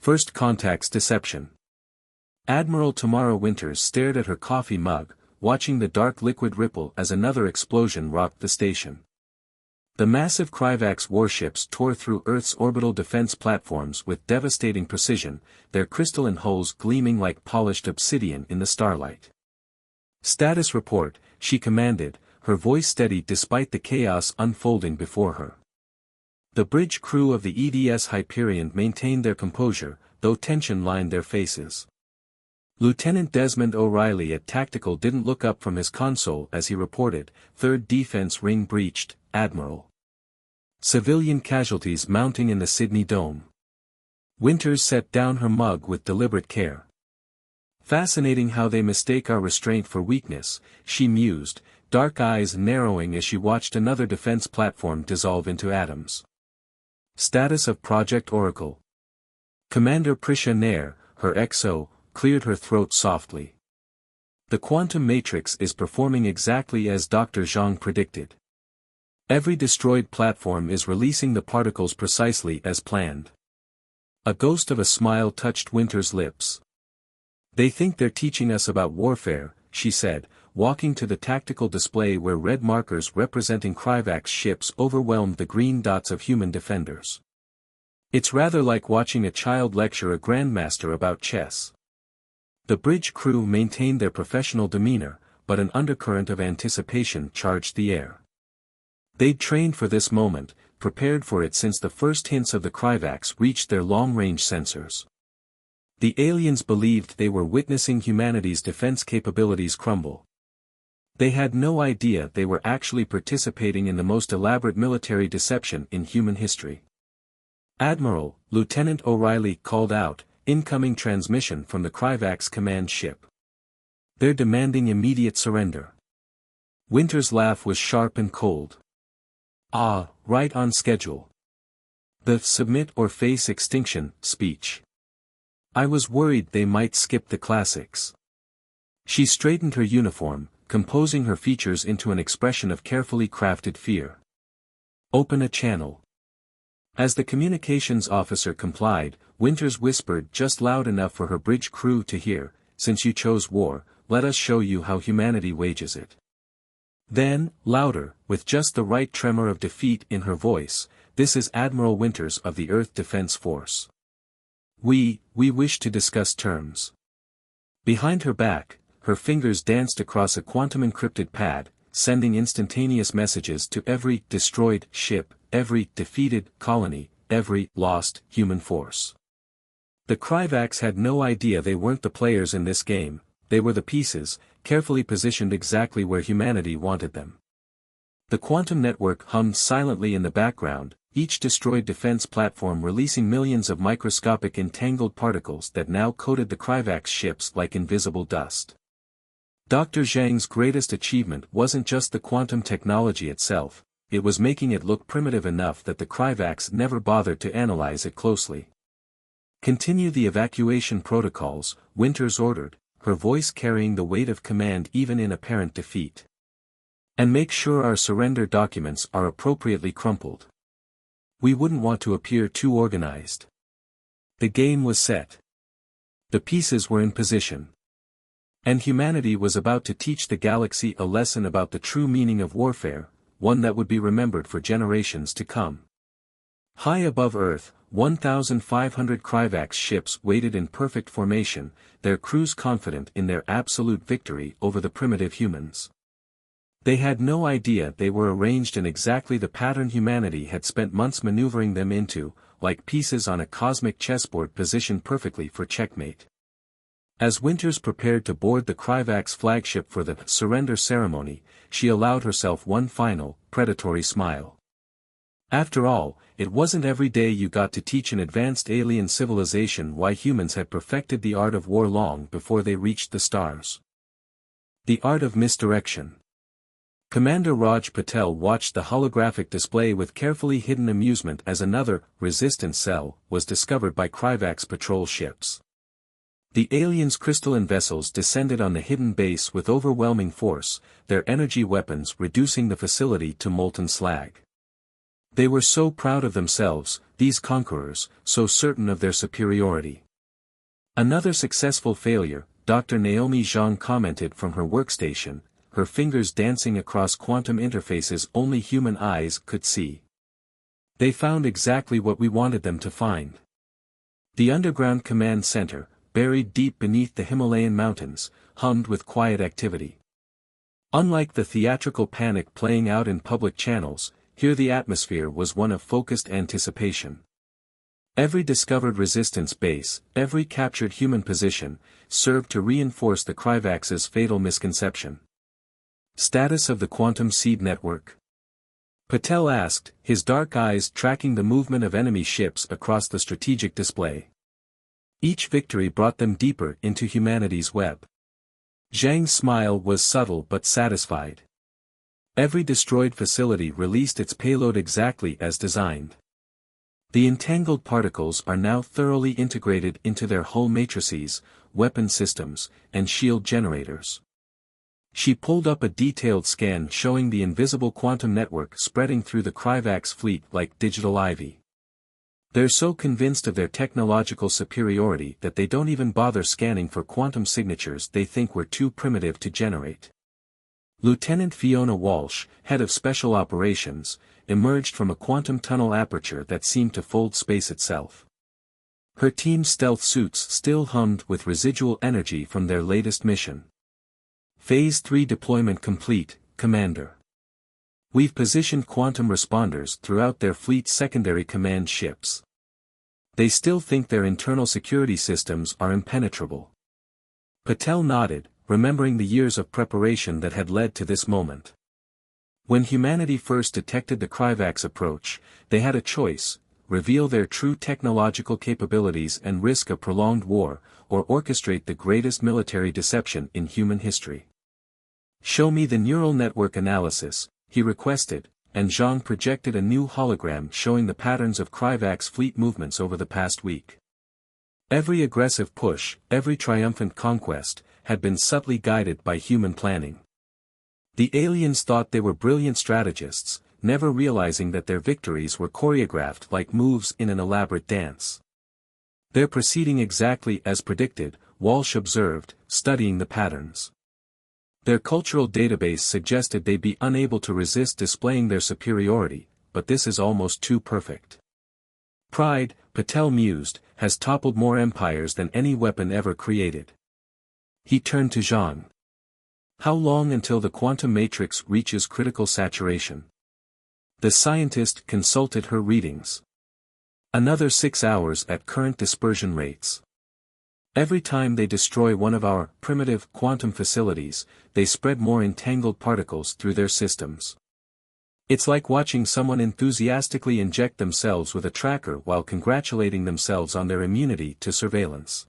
First Contact's Deception. Admiral Tamara Winters stared at her coffee mug, watching the dark liquid ripple as another explosion rocked the station. The massive Kryvax warships tore through Earth's orbital defense platforms with devastating precision, their crystalline hulls gleaming like polished obsidian in the starlight. "Status report," she commanded, her voice steady despite the chaos unfolding before her. The bridge crew of the EDS Hyperion maintained their composure, though tension lined their faces. Lieutenant Desmond O'Reilly at Tactical didn't look up from his console as he reported, "Third defense ring breached, Admiral. Civilian casualties mounting in the Sydney Dome." Winters set down her mug with deliberate care. "Fascinating how they mistake our restraint for weakness," she mused, dark eyes narrowing as she watched another defense platform dissolve into atoms. Status of Project Oracle. Commander Prisha Nair, her XO, cleared her throat softly. "The quantum matrix is performing exactly as Dr. Zhang predicted. Every destroyed platform is releasing the particles precisely as planned." A ghost of a smile touched Winter's lips. "They think they're teaching us about warfare," she said, walking to the tactical display where red markers representing Kryvax ships overwhelmed the green dots of human defenders. "It's rather like watching a child lecture a grandmaster about chess." The bridge crew maintained their professional demeanor, but an undercurrent of anticipation charged the air. They'd trained for this moment, prepared for it since the first hints of the Kryvax reached their long-range sensors. The aliens believed they were witnessing humanity's defense capabilities crumble. They had no idea they were actually participating in the most elaborate military deception in human history. "Admiral," Lieutenant O'Reilly called out, "incoming transmission from the Kryvax command ship. They're demanding immediate surrender." Winter's laugh was sharp and cold. "Ah, right on schedule. The submit or face extinction speech. I was worried they might skip the classics." She straightened her uniform, composing her features into an expression of carefully crafted fear. "Open a channel." As the communications officer complied, Winters whispered just loud enough for her bridge crew to hear, "Since you chose war, let us show you how humanity wages it." Then, louder, with just the right tremor of defeat in her voice, "This is Admiral Winters of the Earth Defense Force. We wish to discuss terms." Behind her back, her fingers danced across a quantum-encrypted pad, sending instantaneous messages to every destroyed ship, every defeated colony, every lost human force. The Kryvax had no idea they weren't the players in this game, they were the pieces, carefully positioned exactly where humanity wanted them. The quantum network hummed silently in the background, each destroyed defense platform releasing millions of microscopic entangled particles that now coated the Kryvax ships like invisible dust. Dr. Zhang's greatest achievement wasn't just the quantum technology itself, it was making it look primitive enough that the Kryvax never bothered to analyze it closely. "Continue the evacuation protocols," Winters ordered, her voice carrying the weight of command even in apparent defeat. "And make sure our surrender documents are appropriately crumpled. We wouldn't want to appear too organized." The game was set. The pieces were in position. And humanity was about to teach the galaxy a lesson about the true meaning of warfare, one that would be remembered for generations to come. High above Earth, 1,500 Kryvax ships waited in perfect formation, their crews confident in their absolute victory over the primitive humans. They had no idea they were arranged in exactly the pattern humanity had spent months maneuvering them into, like pieces on a cosmic chessboard positioned perfectly for checkmate. As Winters prepared to board the Kryvax flagship for the surrender ceremony, she allowed herself one final, predatory smile. After all, it wasn't every day you got to teach an advanced alien civilization why humans had perfected the art of war long before they reached the stars. The art of misdirection. Commander Raj Patel watched the holographic display with carefully hidden amusement as another, resistance cell, was discovered by Kryvax patrol ships. The aliens' crystalline vessels descended on the hidden base with overwhelming force, their energy weapons reducing the facility to molten slag. They were so proud of themselves, these conquerors, so certain of their superiority. Another successful failure, Dr. Naomi Zhang commented from her workstation, her fingers dancing across quantum interfaces only human eyes could see. They found exactly what we wanted them to find. The underground command center, buried deep beneath the Himalayan mountains, hummed with quiet activity. Unlike the theatrical panic playing out in public channels, here the atmosphere was one of focused anticipation. Every discovered resistance base, every captured human position, served to reinforce the Kryvax's fatal misconception. Status of the Quantum Seed Network? Patel asked, his dark eyes tracking the movement of enemy ships across the strategic display. Each victory brought them deeper into humanity's web. Zhang's smile was subtle but satisfied. Every destroyed facility released its payload exactly as designed. The entangled particles are now thoroughly integrated into their hull matrices, weapon systems, and shield generators. She pulled up a detailed scan showing the invisible quantum network spreading through the Kryvax fleet like digital ivy. They're so convinced of their technological superiority that they don't even bother scanning for quantum signatures they think were too primitive to generate. Lieutenant Fiona Walsh, head of special operations, emerged from a quantum tunnel aperture that seemed to fold space itself. Her team's stealth suits still hummed with residual energy from their latest mission. Phase 3 deployment complete, Commander. We've positioned quantum responders throughout their fleet's secondary command ships. They still think their internal security systems are impenetrable. Patel nodded, remembering the years of preparation that had led to this moment. When humanity first detected the Kryvax approach, they had a choice: reveal their true technological capabilities and risk a prolonged war, or orchestrate the greatest military deception in human history. "Show me the neural network analysis," he requested, and Zhang projected a new hologram showing the patterns of Kryvax fleet movements over the past week. Every aggressive push, every triumphant conquest, had been subtly guided by human planning. The aliens thought they were brilliant strategists, never realizing that their victories were choreographed like moves in an elaborate dance. "They're proceeding exactly as predicted," Walsh observed, studying the patterns. Their cultural database suggested they'd be unable to resist displaying their superiority, but this is almost too perfect. "Pride," Patel mused, "has toppled more empires than any weapon ever created." He turned to Zhang. "How long until the quantum matrix reaches critical saturation?" The scientist consulted her readings. "Another 6 hours at current dispersion rates. Every time they destroy one of our primitive quantum facilities, they spread more entangled particles through their systems. It's like watching someone enthusiastically inject themselves with a tracker while congratulating themselves on their immunity to surveillance."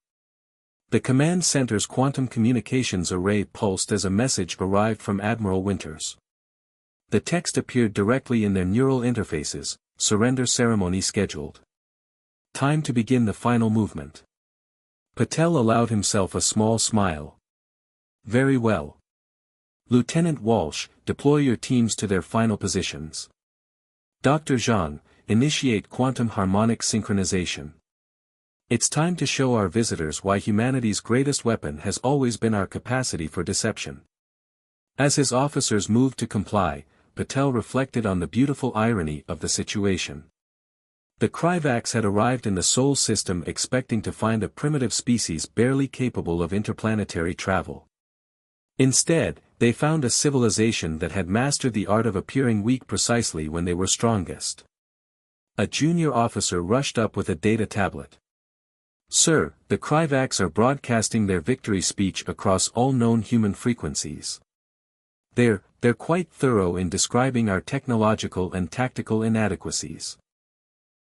The command center's quantum communications array pulsed as a message arrived from Admiral Winters. The text appeared directly in their neural interfaces: "Surrender ceremony scheduled. Time to begin the final movement." Patel allowed himself a small smile. "Very well. Lieutenant Walsh, deploy your teams to their final positions. Dr. Zhang, initiate quantum harmonic synchronization. It's time to show our visitors why humanity's greatest weapon has always been our capacity for deception." As his officers moved to comply, Patel reflected on the beautiful irony of the situation. The Kryvax had arrived in the Sol system expecting to find a primitive species barely capable of interplanetary travel. Instead, they found a civilization that had mastered the art of appearing weak precisely when they were strongest. A junior officer rushed up with a data tablet. "Sir, the Kryvax are broadcasting their victory speech across all known human frequencies. They're quite thorough in describing our technological and tactical inadequacies."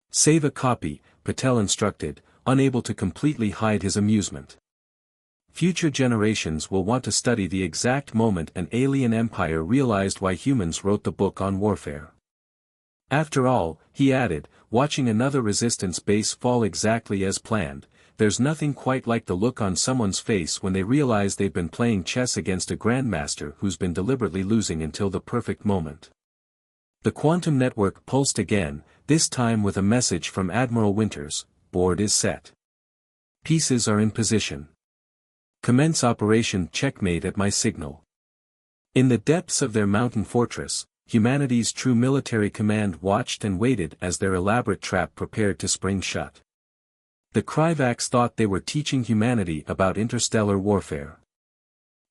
"Save a copy," Patel instructed, unable to completely hide his amusement. "Future generations will want to study the exact moment an alien empire realized why humans wrote the book on warfare. After all," he added, watching another resistance base fall exactly as planned, "there's nothing quite like the look on someone's face when they realize they've been playing chess against a grandmaster who's been deliberately losing until the perfect moment." The quantum network pulsed again, this time with a message from Admiral Winters: board is set. Pieces are in position. Commence operation checkmate at my signal. In the depths of their mountain fortress, humanity's true military command watched and waited as their elaborate trap prepared to spring shut. The Kryvax thought they were teaching humanity about interstellar warfare.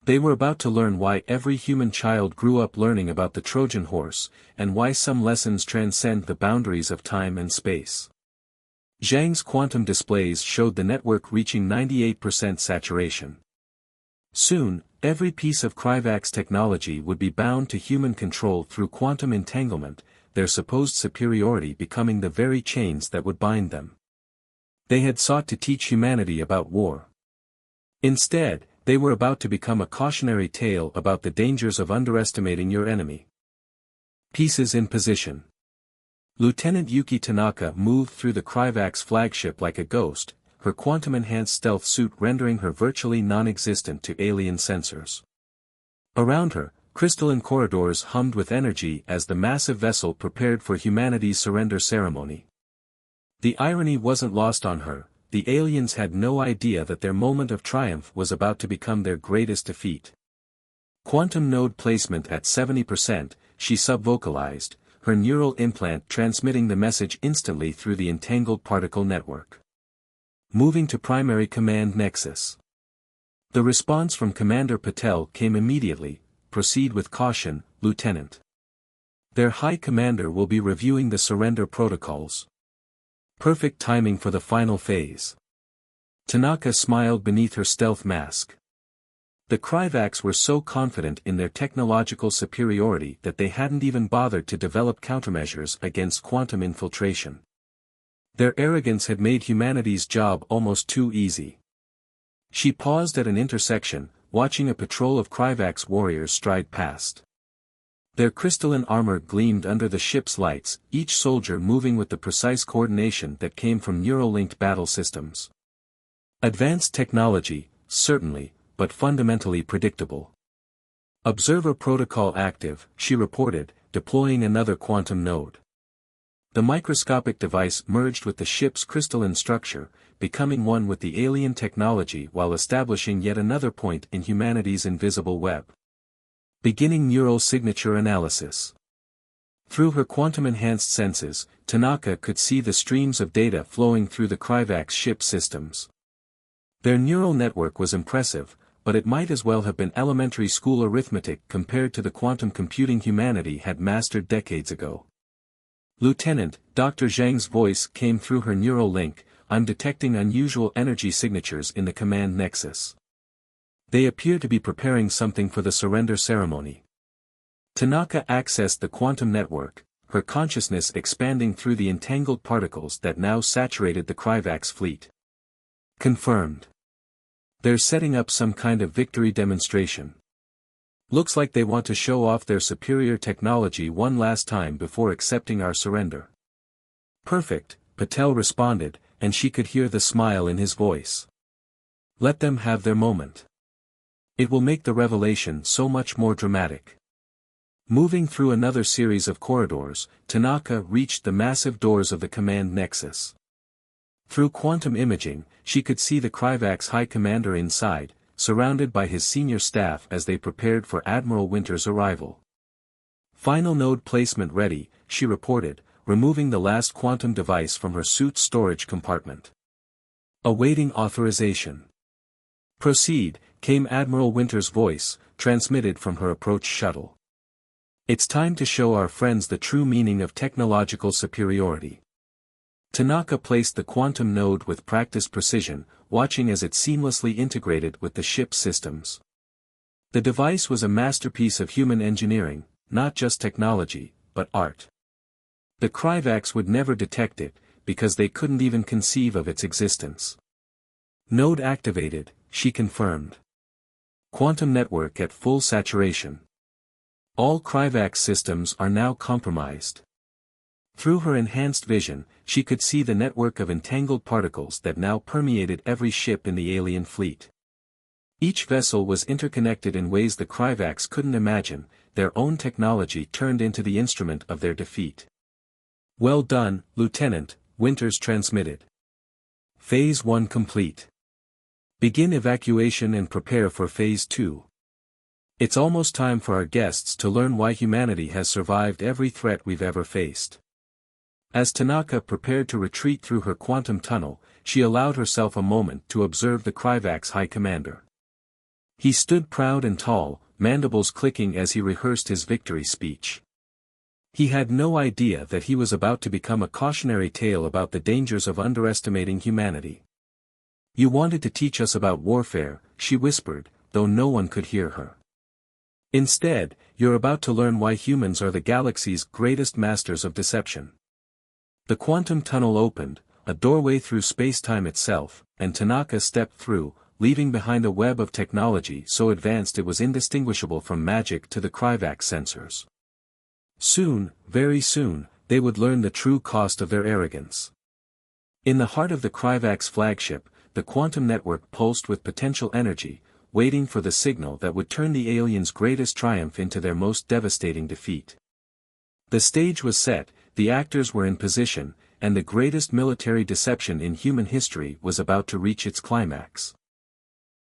They were about to learn why every human child grew up learning about the Trojan horse, and why some lessons transcend the boundaries of time and space. Zhang's quantum displays showed the network reaching 98% saturation. Soon, every piece of Kryvax technology would be bound to human control through quantum entanglement, their supposed superiority becoming the very chains that would bind them. They had sought to teach humanity about war. Instead, they were about to become a cautionary tale about the dangers of underestimating your enemy. Pieces in position. Lieutenant Yuki Tanaka moved through the Kryvax flagship like a ghost, her quantum-enhanced stealth suit rendering her virtually non-existent to alien sensors. Around her, crystalline corridors hummed with energy as the massive vessel prepared for humanity's surrender ceremony. The irony wasn't lost on her. The aliens had no idea that their moment of triumph was about to become their greatest defeat. Quantum node placement at 70%, she subvocalized, her neural implant transmitting the message instantly through the entangled particle network. Moving to primary command nexus. The response from Commander Patel came immediately: proceed with caution, Lieutenant. Their High Commander will be reviewing the surrender protocols. Perfect timing for the final phase. Tanaka smiled beneath her stealth mask. The Kryvax were so confident in their technological superiority that they hadn't even bothered to develop countermeasures against quantum infiltration. Their arrogance had made humanity's job almost too easy. She paused at an intersection, watching a patrol of Kryvax warriors stride past. Their crystalline armor gleamed under the ship's lights, each soldier moving with the precise coordination that came from neural-linked battle systems. Advanced technology, certainly, but fundamentally predictable. Observer protocol active, she reported, deploying another quantum node. The microscopic device merged with the ship's crystalline structure, becoming one with the alien technology while establishing yet another point in humanity's invisible web. Beginning neural signature analysis. Through her quantum-enhanced senses, Tanaka could see the streams of data flowing through the Kryvax ship systems. Their neural network was impressive, but it might as well have been elementary school arithmetic compared to the quantum computing humanity had mastered decades ago. Lieutenant, Dr. Zhang's voice came through her neural link, I'm detecting unusual energy signatures in the command nexus. They appear to be preparing something for the surrender ceremony. Tanaka accessed the quantum network, her consciousness expanding through the entangled particles that now saturated the Kryvax fleet. Confirmed. They're setting up some kind of victory demonstration. Looks like they want to show off their superior technology one last time before accepting our surrender. Perfect, Patel responded, and she could hear the smile in his voice. Let them have their moment. It will make the revelation so much more dramatic. Moving through another series of corridors, Tanaka reached the massive doors of the command nexus. Through quantum imaging, she could see the Kryvax High Commander inside, surrounded by his senior staff as they prepared for Admiral Winter's arrival. Final node placement ready, she reported, removing the last quantum device from her suit's storage compartment. Awaiting authorization. Proceed, came Admiral Winter's voice, transmitted from her approach shuttle. It's time to show our friends the true meaning of technological superiority. Tanaka placed the quantum node with practiced precision, watching as it seamlessly integrated with the ship's systems. The device was a masterpiece of human engineering, not just technology, but art. The Kryvax would never detect it, because they couldn't even conceive of its existence. Node activated, she confirmed. Quantum network at full saturation. All Kryvax systems are now compromised. Through her enhanced vision, she could see the network of entangled particles that now permeated every ship in the alien fleet. Each vessel was interconnected in ways the Kryvax couldn't imagine, their own technology turned into the instrument of their defeat. "Well done, Lieutenant," Winters transmitted. Phase 1 complete. Begin evacuation and prepare for Phase 2. It's almost time for our guests to learn why humanity has survived every threat we've ever faced. As Tanaka prepared to retreat through her quantum tunnel, she allowed herself a moment to observe the Kryvax High Commander. He stood proud and tall, mandibles clicking as he rehearsed his victory speech. He had no idea that he was about to become a cautionary tale about the dangers of underestimating humanity. "You wanted to teach us about warfare," she whispered, though no one could hear her. "Instead, you're about to learn why humans are the galaxy's greatest masters of deception." The quantum tunnel opened, a doorway through space-time itself, and Tanaka stepped through, leaving behind a web of technology so advanced it was indistinguishable from magic to the Kryvax sensors. Soon, very soon, they would learn the true cost of their arrogance. In the heart of the Kryvax flagship, the quantum network pulsed with potential energy, waiting for the signal that would turn the aliens' greatest triumph into their most devastating defeat. The stage was set, the actors were in position, and the greatest military deception in human history was about to reach its climax.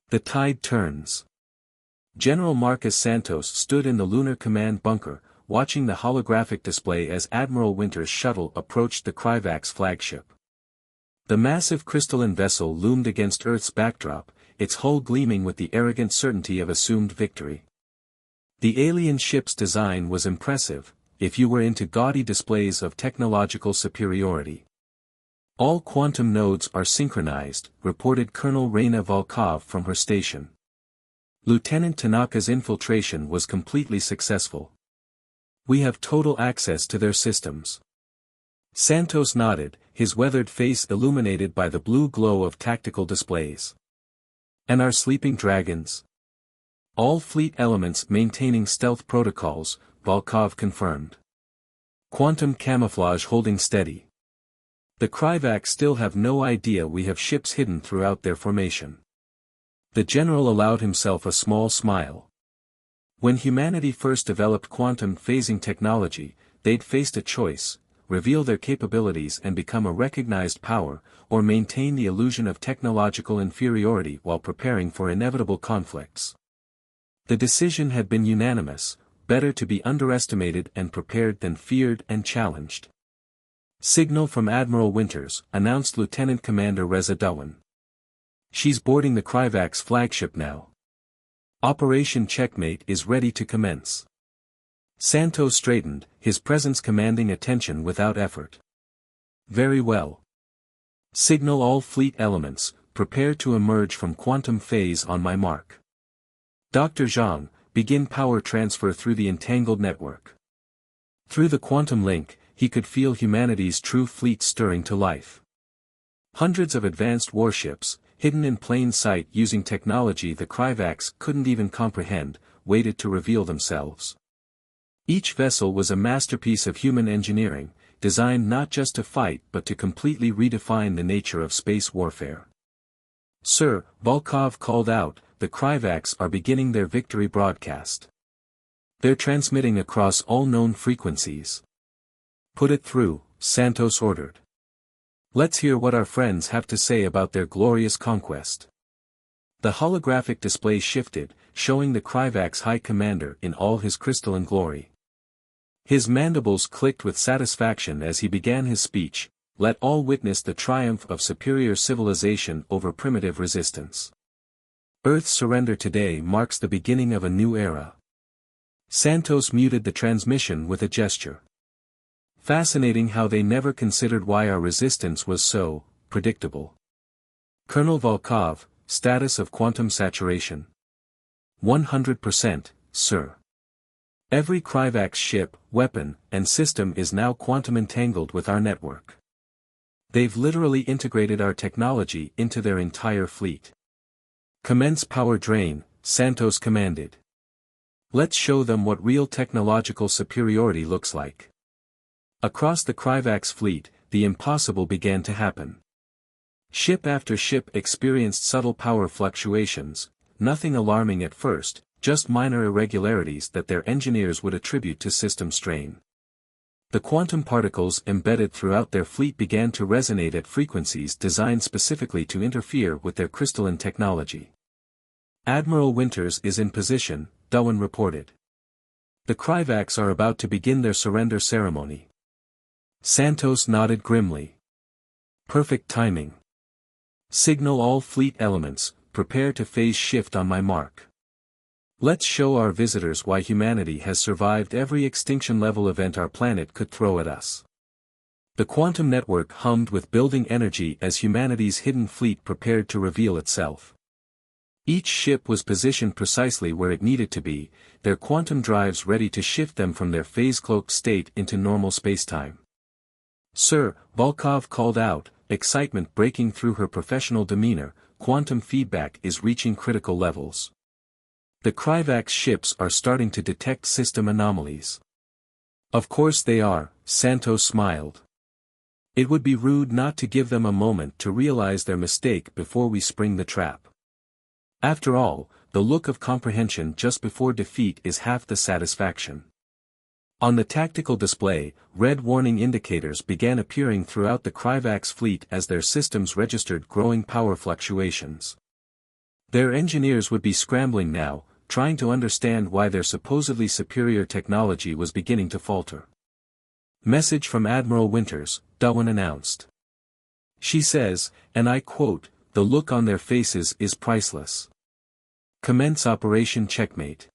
The tide turns. General Marcus Santos stood in the Lunar Command bunker, watching the holographic display as Admiral Winter's shuttle approached the Kryvax flagship. The massive crystalline vessel loomed against Earth's backdrop, its hull gleaming with the arrogant certainty of assumed victory. The alien ship's design was impressive, if you were into gaudy displays of technological superiority. "All quantum nodes are synchronized," reported Colonel Reina Volkov from her station. Lieutenant Tanaka's infiltration was completely successful. "We have total access to their systems." Santos nodded, his weathered face illuminated by the blue glow of tactical displays. "And our sleeping dragons?" "All fleet elements maintaining stealth protocols," Volkov confirmed. "Quantum camouflage holding steady. The Kryvax still have no idea we have ships hidden throughout their formation." The general allowed himself a small smile. When humanity first developed quantum phasing technology, they'd faced a choice: reveal their capabilities and become a recognized power, or maintain the illusion of technological inferiority while preparing for inevitable conflicts. The decision had been unanimous: better to be underestimated and prepared than feared and challenged. "Signal from Admiral Winters," announced Lieutenant Commander Reza Dawan. "She's boarding the Kryvax flagship now. Operation Checkmate is ready to commence." Santos straightened, his presence commanding attention without effort. "Very well. Signal all fleet elements, prepare to emerge from quantum phase on my mark. Dr. Zhang, begin power transfer through the entangled network." Through the quantum link, he could feel humanity's true fleet stirring to life. Hundreds of advanced warships, hidden in plain sight using technology the Kryvax couldn't even comprehend, waited to reveal themselves. Each vessel was a masterpiece of human engineering, designed not just to fight but to completely redefine the nature of space warfare. "Sir," Volkov called out, "the Kryvax are beginning their victory broadcast. They're transmitting across all known frequencies." "Put it through," Santos ordered. "Let's hear what our friends have to say about their glorious conquest." The holographic display shifted, showing the Kryvax High Commander in all his crystalline glory. His mandibles clicked with satisfaction as he began his speech: "Let all witness the triumph of superior civilization over primitive resistance. Earth's surrender today marks the beginning of a new era." Santos muted the transmission with a gesture. "Fascinating how they never considered why our resistance was so predictable." Colonel Volkov, status of quantum saturation. 100%, sir. Every Kryvax ship, weapon, and system is now quantum entangled with our network. They've literally integrated our technology into their entire fleet. "Commence power drain," Santos commanded. "Let's show them what real technological superiority looks like." Across the Kryvax fleet, the impossible began to happen. Ship after ship experienced subtle power fluctuations, nothing alarming at first, just minor irregularities that their engineers would attribute to system strain. The quantum particles embedded throughout their fleet began to resonate at frequencies designed specifically to interfere with their crystalline technology. Admiral Winters is in position, Darwin reported. The Kryvacs are about to begin their surrender ceremony. Santos nodded grimly. Perfect timing. Signal all fleet elements, prepare to phase shift on my mark. Let's show our visitors why humanity has survived every extinction-level event our planet could throw at us. The quantum network hummed with building energy as humanity's hidden fleet prepared to reveal itself. Each ship was positioned precisely where it needed to be, their quantum drives ready to shift them from their phase-cloaked state into normal spacetime. "Sir," Volkov called out, excitement breaking through her professional demeanor, "quantum feedback is reaching critical levels. The Kryvac ships are starting to detect system anomalies." "Of course they are," Santos smiled. "It would be rude not to give them a moment to realize their mistake before we spring the trap. After all, the look of comprehension just before defeat is half the satisfaction." On the tactical display, red warning indicators began appearing throughout the Kryvac's fleet as their systems registered growing power fluctuations. Their engineers would be scrambling now, trying to understand why their supposedly superior technology was beginning to falter. "Message from Admiral Winters," Darwin announced. "She says, and I quote, 'The look on their faces is priceless. Commence Operation Checkmate.'"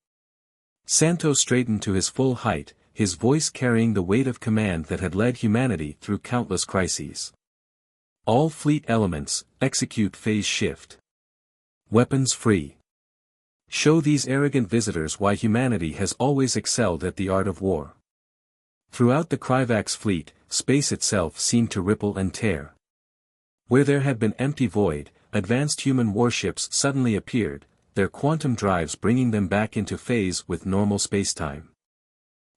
Santos straightened to his full height, his voice carrying the weight of command that had led humanity through countless crises. "All fleet elements, execute phase shift. Weapons free. Show these arrogant visitors why humanity has always excelled at the art of war." Throughout the Kryvac's fleet, space itself seemed to ripple and tear. Where there had been empty void, advanced human warships suddenly appeared, their quantum drives bringing them back into phase with normal spacetime.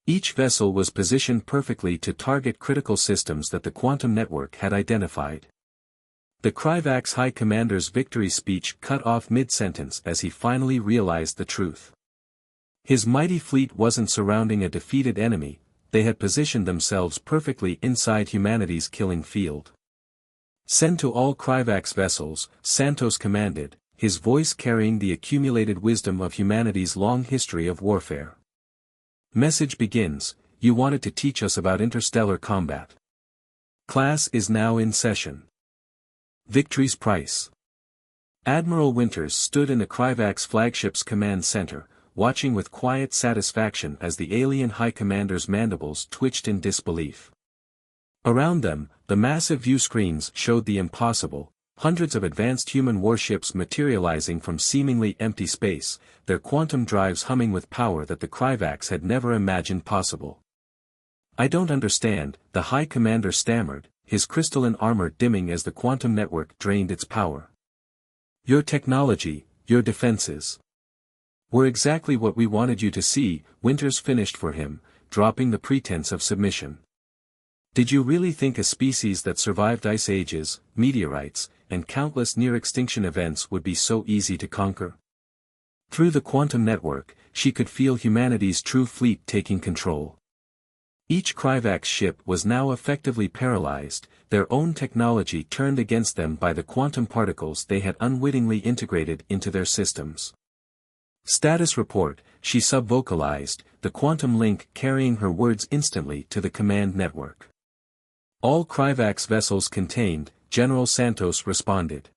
Each vessel was positioned perfectly to target critical systems that the quantum network had identified. The Kryvac's High Commander's victory speech cut off mid-sentence as he finally realized the truth. His mighty fleet wasn't surrounding a defeated enemy, they had positioned themselves perfectly inside humanity's killing field. "Send to all Kryvac's vessels," Santos commanded, his voice carrying the accumulated wisdom of humanity's long history of warfare. "Message begins, you wanted to teach us about interstellar combat. Class is now in session. Victory's price." Admiral Winters stood in the Kryvac's flagship's command center, watching with quiet satisfaction as the alien High Commander's mandibles twitched in disbelief. Around them, the massive view screens showed the impossible, hundreds of advanced human warships materializing from seemingly empty space, their quantum drives humming with power that the Kryvacs had never imagined possible. "I don't understand," the High Commander stammered, his crystalline armor dimming as the quantum network drained its power. "Your technology, your defenses were exactly what we wanted you to see," Winters finished for him, dropping the pretense of submission. "Did you really think a species that survived ice ages, meteorites, and countless near-extinction events would be so easy to conquer?" Through the quantum network, she could feel humanity's true fleet taking control. Each Kryvac ship was now effectively paralyzed, their own technology turned against them by the quantum particles they had unwittingly integrated into their systems. "Status report," she sub-vocalized, the quantum link carrying her words instantly to the command network. "All Kryvac's vessels contained," General Santos responded.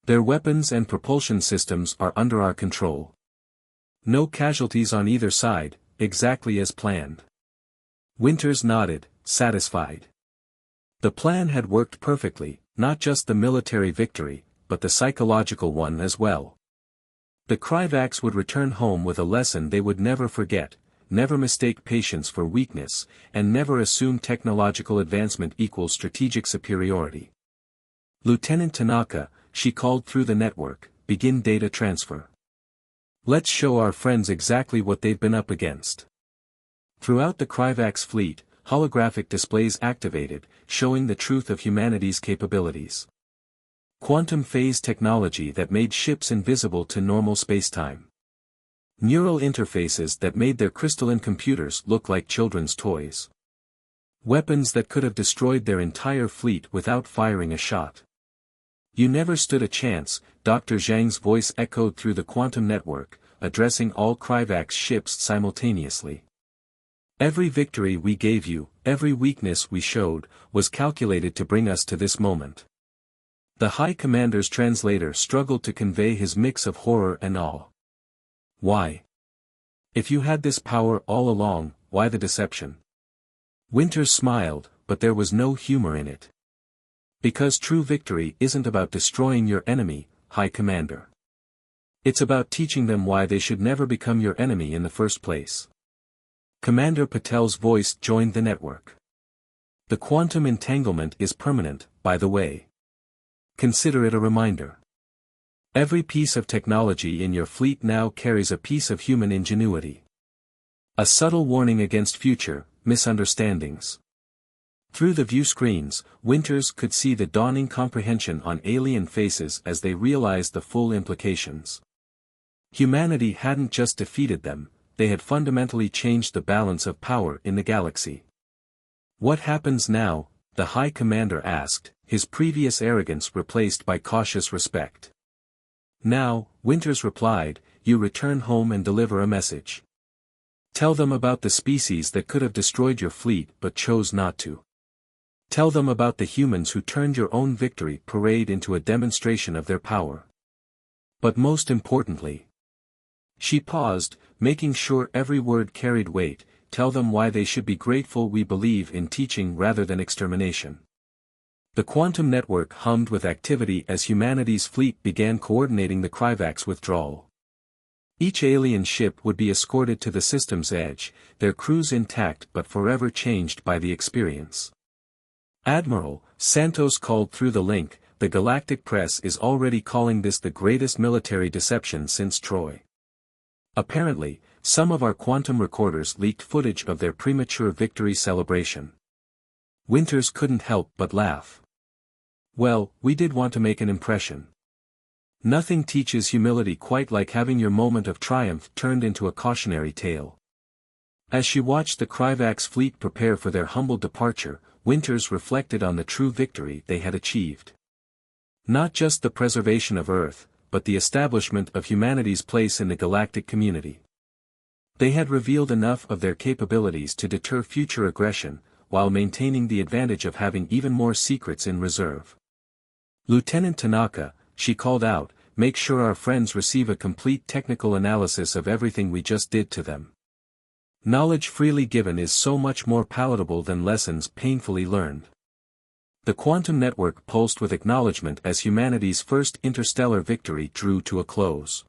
"Their weapons and propulsion systems are under our control. No casualties on either side, exactly as planned." Winters nodded, satisfied. The plan had worked perfectly, not just the military victory, but the psychological one as well. The Kryvacs would return home with a lesson they would never forget: never mistake patience for weakness, and never assume technological advancement equals strategic superiority. "Lieutenant Tanaka," she called through the network, "begin data transfer. Let's show our friends exactly what they've been up against." Throughout the Kryvac's fleet, holographic displays activated, showing the truth of humanity's capabilities. Quantum phase technology that made ships invisible to normal spacetime. Neural interfaces that made their crystalline computers look like children's toys. Weapons that could have destroyed their entire fleet without firing a shot. You never stood a chance, Dr. Zhang's voice echoed through the quantum network, addressing all Kryvax ships simultaneously. Every victory we gave you, every weakness we showed, was calculated to bring us to this moment. The High Commander's translator struggled to convey his mix of horror and awe. Why? If you had this power all along, why the deception? Winters smiled, but there was no humor in it. Because true victory isn't about destroying your enemy, High Commander. It's about teaching them why they should never become your enemy in the first place. Commander Patel's voice joined the network. The quantum entanglement is permanent, by the way. Consider it a reminder. Every piece of technology in your fleet now carries a piece of human ingenuity. A subtle warning against future misunderstandings. Through the view screens, Winters could see the dawning comprehension on alien faces as they realized the full implications. Humanity hadn't just defeated them, they had fundamentally changed the balance of power in the galaxy. What happens now? The High Commander asked, his previous arrogance replaced by cautious respect. Now, Winters replied, you return home and deliver a message. Tell them about the species that could have destroyed your fleet but chose not to. Tell them about the humans who turned your own victory parade into a demonstration of their power. But most importantly. She paused, making sure every word carried weight, tell them why they should be grateful we believe in teaching rather than extermination. The quantum network hummed with activity as humanity's fleet began coordinating the Kryvax withdrawal. Each alien ship would be escorted to the system's edge, their crews intact but forever changed by the experience. Admiral, Santos called through the link, the galactic press is already calling this the greatest military deception since Troy. Apparently, some of our quantum recorders leaked footage of their premature victory celebration. Winters couldn't help but laugh. Well, we did want to make an impression. Nothing teaches humility quite like having your moment of triumph turned into a cautionary tale. As she watched the Kryvax fleet prepare for their humble departure, Winters reflected on the true victory they had achieved. Not just the preservation of Earth, but the establishment of humanity's place in the galactic community. They had revealed enough of their capabilities to deter future aggression, while maintaining the advantage of having even more secrets in reserve. Lieutenant Tanaka, she called out, make sure our friends receive a complete technical analysis of everything we just did to them. Knowledge freely given is so much more palatable than lessons painfully learned. The quantum network pulsed with acknowledgement as humanity's first interstellar victory drew to a close.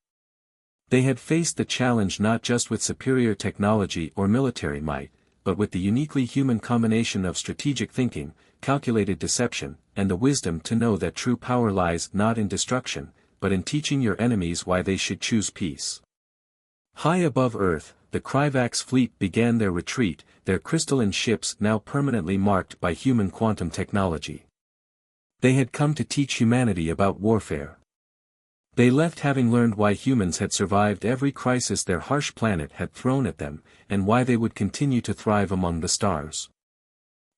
They had faced the challenge not just with superior technology or military might, but with the uniquely human combination of strategic thinking, calculated deception, and the wisdom to know that true power lies not in destruction, but in teaching your enemies why they should choose peace. High above Earth, the Kryvax fleet began their retreat, their crystalline ships now permanently marked by human quantum technology. They had come to teach humanity about warfare. They left having learned why humans had survived every crisis their harsh planet had thrown at them, and why they would continue to thrive among the stars.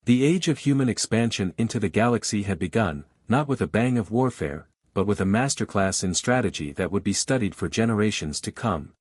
The age of human expansion into the galaxy had begun, not with a bang of warfare, but with a masterclass in strategy that would be studied for generations to come.